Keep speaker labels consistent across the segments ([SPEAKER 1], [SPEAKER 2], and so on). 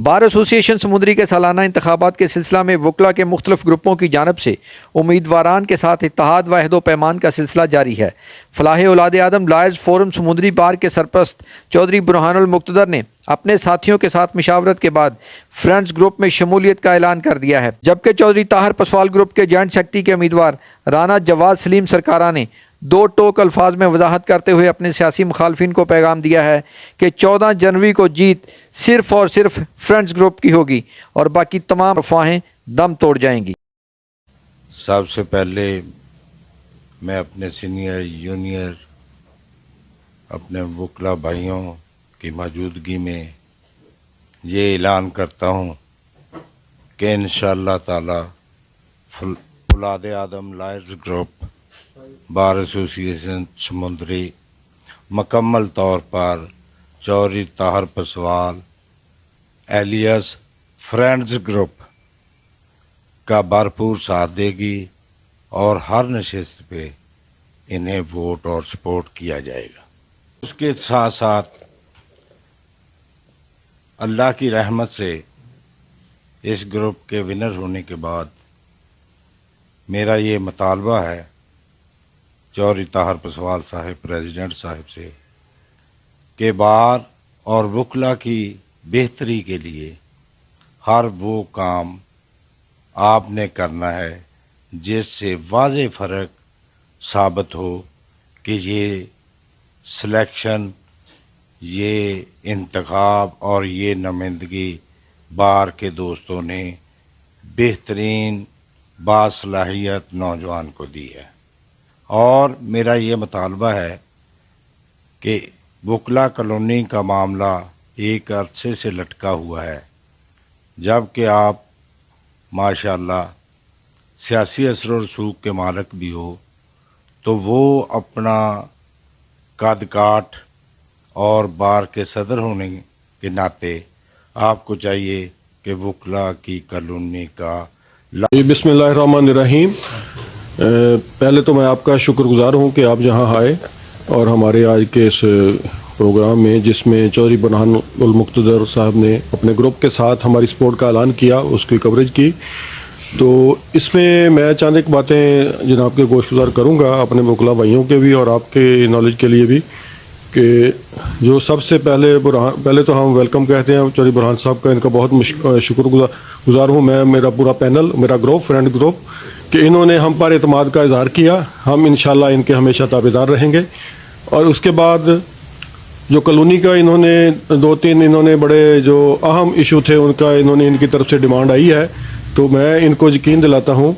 [SPEAKER 1] بار ایسوسی ایشن سمندری کے سالانہ انتخابات کے سلسلہ میں وکلا کے مختلف گروپوں کی جانب سے امیدواران کے ساتھ اتحاد و عہد و پیمان کا سلسلہ جاری ہے۔ فلاح اولاد آدم لائرز فورم سمندری بار کے سرپرست چودھری برہان المقتدر نے اپنے ساتھیوں کے ساتھ مشاورت کے بعد فرینڈز گروپ میں شمولیت کا اعلان کر دیا ہے، جبکہ چودھری طاہر پسوال گروپ کے جوائنٹ سیکرٹری کے امیدوار رانا جواد سلیم سرکارہ نے دو ٹوک الفاظ میں وضاحت کرتے ہوئے اپنے سیاسی مخالفین کو پیغام دیا ہے کہ 14 جنوری کو جیت صرف اور صرف فرینڈز گروپ کی ہوگی اور باقی تمام افواہیں دم توڑ جائیں گی۔
[SPEAKER 2] سب سے پہلے میں اپنے سینئر جونیئر اپنے وکلا بھائیوں کی موجودگی میں یہ اعلان کرتا ہوں کہ انشاءاللہ تعالی اولاد آدم لائرز گروپ بار ایسوسی ایشن سمندری مکمل طور پر چودھری طاہر پسوال ایلیاس فرینڈز گروپ کا بھرپور ساتھ دے گی اور ہر نشست پہ انہیں ووٹ اور سپورٹ کیا جائے گا۔ اس کے ساتھ ساتھ اللہ کی رحمت سے اس گروپ کے ونر ہونے کے بعد میرا یہ مطالبہ ہے چودھری طاہر پسوال صاحب پریزیڈنٹ صاحب سے کہ بار اور وکلا کی بہتری کے لیے ہر وہ کام آپ نے کرنا ہے جس سے واضح فرق ثابت ہو کہ یہ سلیکشن، یہ انتخاب اور یہ نمائندگی بار کے دوستوں نے بہترین باصلاحیت نوجوان کو دی ہے۔ اور میرا یہ مطالبہ ہے کہ وکلا کالونی کا معاملہ ایک عرصے سے لٹکا ہوا ہے، جب کہ آپ ماشاءاللہ سیاسی اثر و رسوخ کے مالک بھی ہو، تو وہ اپنا قد کاٹ اور بار کے صدر ہونے کے ناطے آپ کو چاہیے کہ وکلا کی کالونی کا
[SPEAKER 3] بسم اللہ الرحمن الرحیم۔ پہلے تو میں آپ کا شکر گزار ہوں کہ آپ یہاں آئے اور ہمارے آج کے اس پروگرام میں، جس میں چودھری برہان المقتدر صاحب نے اپنے گروپ کے ساتھ ہماری سپورٹ کا اعلان کیا، اس کی کوریج کی، تو اس میں میں چند ایک باتیں جناب کے گوش گزار کروں گا اپنے وکلا بھائیوں کے بھی اور آپ کے نالج کے لیے بھی، کہ جو سب سے پہلے تو ہم ویلکم کہتے ہیں چودھری برہان صاحب کا، ان کا بہت شکر گزار ہوں میں، میرا پورا پینل، میرا گروپ، فرینڈ گروپ، کہ انہوں نے ہم پر اعتماد کا اظہار کیا۔ ہم انشاءاللہ ان کے ہمیشہ تابعدار رہیں گے۔ اور اس کے بعد جو کالونی کا انہوں نے دو تین انہوں نے بڑے جو اہم ایشو تھے ان کی طرف سے ڈیمانڈ آئی ہے، تو میں ان کو یقین دلاتا ہوں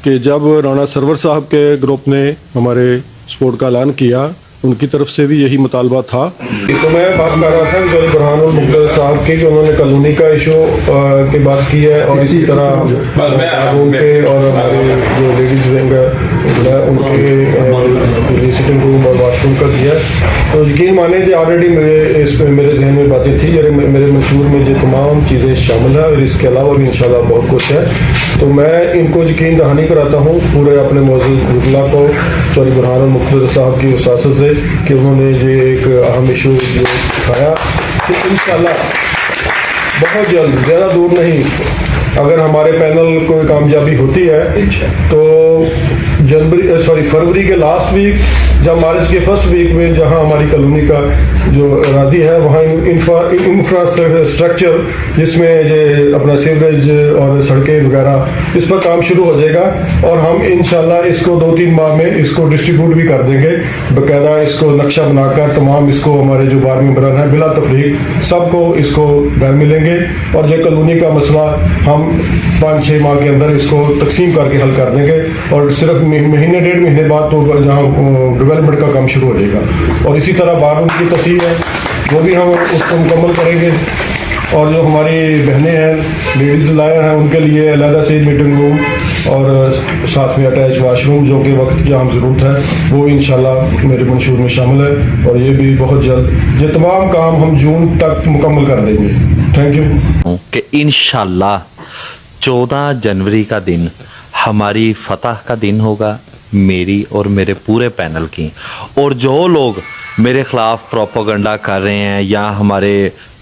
[SPEAKER 3] کہ جب رانا سرور صاحب کے گروپ نے ہمارے سپورٹ کا اعلان کیا، ان کی طرف سے بھی یہی مطالبہ تھا۔ تو میں بات کر رہا تھا چودھری برہان المقتدر صاحب کی، کہ انہوں نے کالونی کا ایشو کی بات کی ہے، اور اسی طرح ان کے اور ہمارے جو لیڈیز ونگ ہے ان کے سٹنگ روم اور واش روم کا کیا۔ تو یقین مانیں کہ آلریڈی میرے ذہن میں باتیں تھیں، میرے منشور میں یہ تمام چیزیں شامل ہیں، اور اس کے علاوہ بھی انشاءاللہ بہت کچھ ہے۔ تو میں ان کو یقین دہانی کراتا ہوں پورے اپنے موجود وکلا کو، چودھری برہان المقتدر صاحب کی وساطت سے، کہ انہوں نے یہ ایک اہم ایشو اٹھایا، کہ انشاءاللہ بہت جلد، زیادہ دور نہیں، اگر ہمارے پینل کو کامیابی ہوتی ہے تو فروری کے لاسٹ ویک جب مارچ کے فرسٹ ویک میں جہاں ہماری کالونی کا جو راضی ہے وہاں انفراسٹرکچر، جس میں یہ اپنا سیوریج اور سڑکیں وغیرہ، اس پر کام شروع ہو جائے گا، اور ہم انشاءاللہ اس کو 2-3 ماہ میں اس کو ڈسٹریبیوٹ بھی کر دیں گے، باقاعدہ اس کو نقشہ بنا کر تمام اس کو ہمارے جو بار ممبران ہیں بلا تفریق سب کو اس کو گھر ملیں گے، اور یہ کالونی کا مسئلہ ہم 5-6 ماہ کے اندر اس کو تقسیم کر کے حل کر دیں گے، اور صرف مہینے 1.5 مہینے بعد تو جہاں ڈیولپمنٹ کا کام شروع ہو جائے گا۔ اور اسی طرح بارون کی تصحیح ہے، وہ بھی ہم اس کو مکمل کریں گے، اور جو ہماری بہنیں ہیں لیڈیز لائر ہیں ان کے لیے علیحدہ سے میٹنگ روم اور ساتھ میں اٹیچ واش روم جو کہ وقت کی ہم ضرورت ہے وہ انشاءاللہ میرے منشور میں شامل ہے، اور یہ بھی بہت جلد یہ تمام کام ہم جون تک مکمل کر دیں گے۔ Thank you.
[SPEAKER 4] کہ انشاءاللہ 14 جنوری کا دن ہماری فتح کا دن ہوگا، میری اور میرے پورے پینل کی، اور جو لوگ میرے خلاف پروپیگنڈا کر رہے ہیں یا ہمارے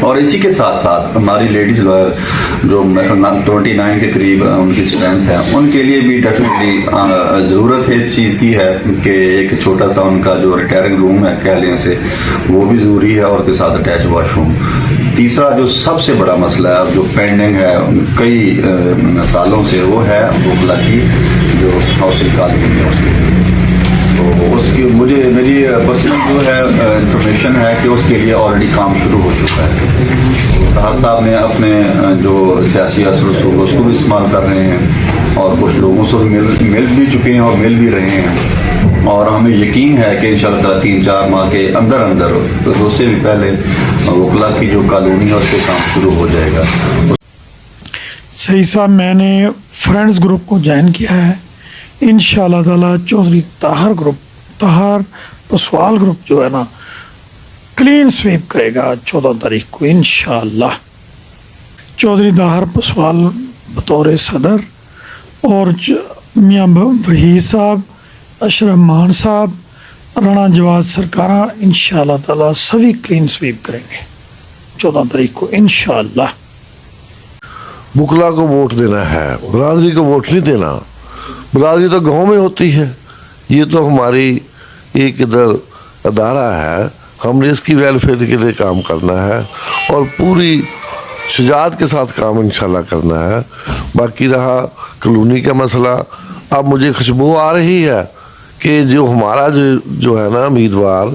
[SPEAKER 5] اور اسی کے ساتھ ساتھ ہماری لیڈیز جو 29 کے قریب ان کی اسٹرینتھ ہے، ان کے لیے بھی ڈیفینیٹلی ضرورت ہے اس چیز کی ہے کہ ایک چھوٹا سا ان کا جو ریٹائرنگ روم ہے کہہ لیں اسے، وہ بھی ضروری ہے، اور کے ساتھ اٹیچ واش روم۔ تیسرا جو سب سے بڑا مسئلہ ہے جو پینڈنگ ہے کئی سالوں سے، وہ ہے وکلا کی جو ہاؤسنگ کالونی ہے اس کی، تو اس کی میری پرسنل جو ہے انفارمیشن ہے کہ اس کے لیے آلریڈی کام شروع ہو چکا ہے۔ طاہر صاحب نے اپنے جو سیاسی اثر رسوخ اس کو بھی استعمال کر رہے ہیں، اور کچھ لوگوں سے مل بھی چکے ہیں اور مل بھی رہے ہیں، اور ہمیں یقین ہے کہ انشاءاللہ تعالیٰ 3-4 ماہ کے اندر اس سے بھی پہلے وکلا کی جو کالونی ہے اس پہ کام شروع ہو جائے گا۔
[SPEAKER 6] صحیح صاحب، میں نے فرینڈز گروپ کو جوائن کیا ہے، انشاءاللہ تعالیٰ چودھری طاہر پسوال گروپ جو ہے نا کلین سویپ کرے گا 14 تاریخ کو انشاءاللہ۔ چودھری طاہر پسوال بطور صدر، اور میاں وحید صاحب، اشرف مان صاحب، رانا جواد سرکارہ، انشاءاللہ تعالیٰ سبھی کلین سویپ کریں گے 14 تاریخ کو انشاءاللہ۔
[SPEAKER 7] وکلا کو ووٹ دینا ہے، برادری کو ووٹ نہیں دینا۔ برادری تو گاؤں میں ہوتی ہے، یہ تو ہماری ایک ادھر ادارہ ہے، ہم نے اس کی ویلفیئر کے لیے کام کرنا ہے اور پوری شجاعت کے ساتھ کام انشاءاللہ کرنا ہے۔ باقی رہا کالونی کا مسئلہ، اب مجھے خوشبو آ رہی ہے کہ جو ہمارا جو ہے نا امیدوار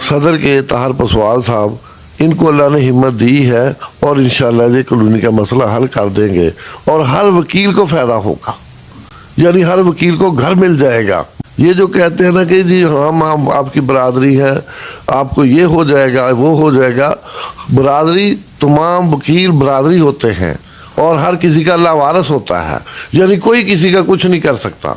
[SPEAKER 7] صدر کے طاہر پسوال صاحب، ان کو اللہ نے ہمت دی ہے، اور انشاءاللہ یہ کالونی کا مسئلہ حل کر دیں گے، اور ہر وکیل کو فائدہ ہوگا، یعنی ہر وکیل کو گھر مل جائے گا۔ یہ جو کہتے ہیں نا کہ جی ہم آپ کی برادری ہے، آپ کو یہ ہو جائے گا وہ ہو جائے گا، برادری تمام وکیل برادری ہوتے ہیں، اور ہر کسی کا لاوارث ہوتا ہے، یعنی کوئی کسی کا کچھ نہیں کر سکتا۔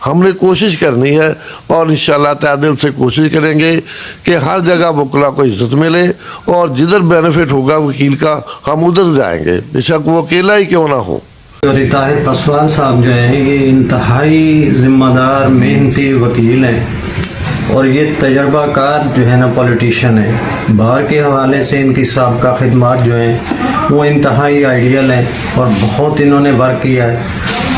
[SPEAKER 7] ہم نے کوشش کرنی ہے، اور انشاءاللہ تہ دل سے کوشش کریں گے کہ ہر جگہ وکلا کو عزت ملے، اور جدھر بینیفٹ ہوگا وکیل کا ہم ادھر جائیں گے، بے شک وہ اکیلا ہی کیوں نہ ہو۔
[SPEAKER 8] چودھری طاہر پسوال صاحب جو ہیں یہ انتہائی ذمہ دار محنتی وکیل ہیں، اور یہ تجربہ کار جو ہے نا پولیٹیشین ہے۔ باہر کے حوالے سے ان کی سابقہ خدمات جو ہیں وہ انتہائی آئیڈیل ہیں، اور بہت انہوں نے ورک کیا ہے،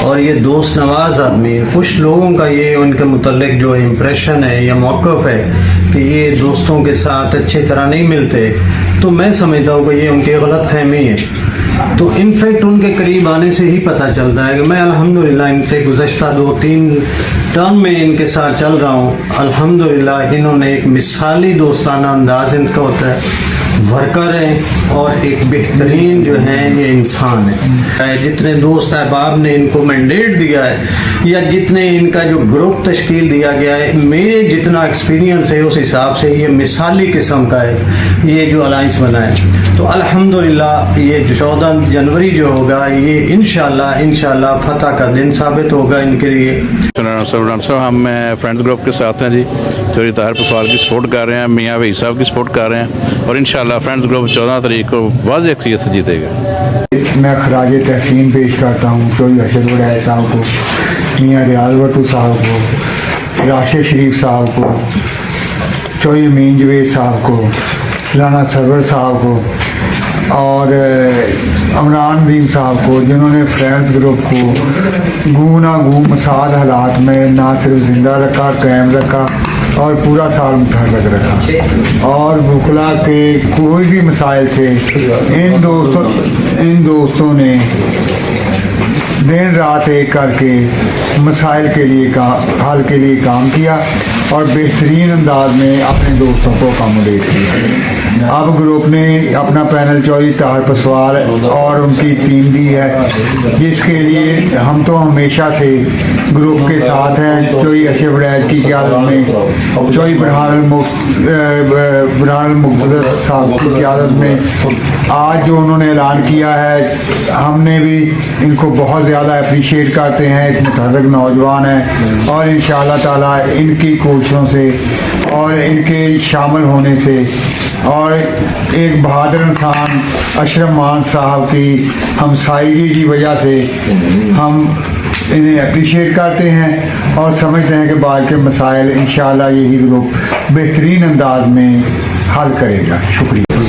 [SPEAKER 8] اور یہ دوست نواز آدمی ہے۔ کچھ لوگوں کا یہ ان کے متعلق جو امپریشن ہے یا موقف ہے کہ یہ دوستوں کے ساتھ اچھی طرح نہیں ملتے، تو میں سمجھتا ہوں کہ یہ ان کی غلط فہمی ہے۔ تو انفیکٹ ان کے قریب آنے سے ہی پتہ چلتا ہے کہ میں الحمدللہ ان سے گزشتہ 2-3 ٹرم میں ان کے ساتھ چل رہا ہوں، الحمدللہ انہوں نے ایک مثالی دوستانہ انداز ان کا ہوتا ہے، ورکر ہیں، اور ایک بہترین جو ہیں یہ انسان ہے۔ جتنے دوست احباب نے ان کو مینڈیٹ دیا ہے، یا جتنے ان کا جو گروپ تشکیل دیا گیا ہے، میرے جتنا ایکسپیرینس ہے اس حساب سے یہ مثالی قسم کا ہے یہ جو الائنس بنا ہے۔ تو الحمدللہ یہ 14 جنوری جو ہوگا یہ انشاءاللہ فتح کا دن ثابت ہوگا ان کے لیے۔
[SPEAKER 9] ہم فرینڈز گروپ کے ساتھ ہیں جی، چودھری طاہر پسوال کی سپورٹ کر رہے ہیں، میاں وحید صاحب کی سپورٹ کر رہے ہیں، اور انشاءاللہ فرینڈز گروپ 14 تاریخ کو واضح اکثریت سے جیتے گا۔
[SPEAKER 10] میں خراج تحسین پیش کرتا ہوں چودھری ارشد وڑائے صاحب کو، میاں ریاض بٹو صاحب کو، راشد شریف صاحب کو، چودھری امین جوید صاحب کو، رانا سرور صاحب کو، اور عمران ندیم صاحب کو، جنہوں نے فرینڈز گروپ کو گونا گو مساعد حالات میں نہ صرف زندہ رکھا، قائم رکھا، اور پورا سال متحرک رکھا، اور وکلا کے کوئی بھی مسائل تھے ان دوستوں نے دن رات ایک کر کے مسائل کے لیے حل کے لیے کام کیا، اور بہترین انداز میں اپنے دوستوں کو اکاموڈیٹ کیا۔ اب گروپ نے اپنا پینل چودھری طاہر پسوال اور ان کی ٹیم دی ہے، جس کے لیے ہم تو ہمیشہ سے گروپ کے ساتھ ہیں۔ چودھری ارشد وڑائے کی قیادت میں، چودھری برہان المقتدر صاحب کی قیادت میں آج جو انہوں نے اعلان کیا ہے، ہم نے بھی ان کو بہت زیادہ اپریشیٹ کرتے ہیں، ایک متحرک نوجوان ہیں، اور انشاءاللہ تعالیٰ ان کی کوششوں سے اور ان کے شامل ہونے سے، اور ایک بہادر انسان اشرف مان صاحب کی ہمسائیگی کی وجہ سے ہم انہیں اپریشیٹ کرتے ہیں، اور سمجھتے ہیں کہ بعد کے مسائل انشاءاللہ یہی گروپ بہترین انداز میں حل کرے گا۔ شکریہ۔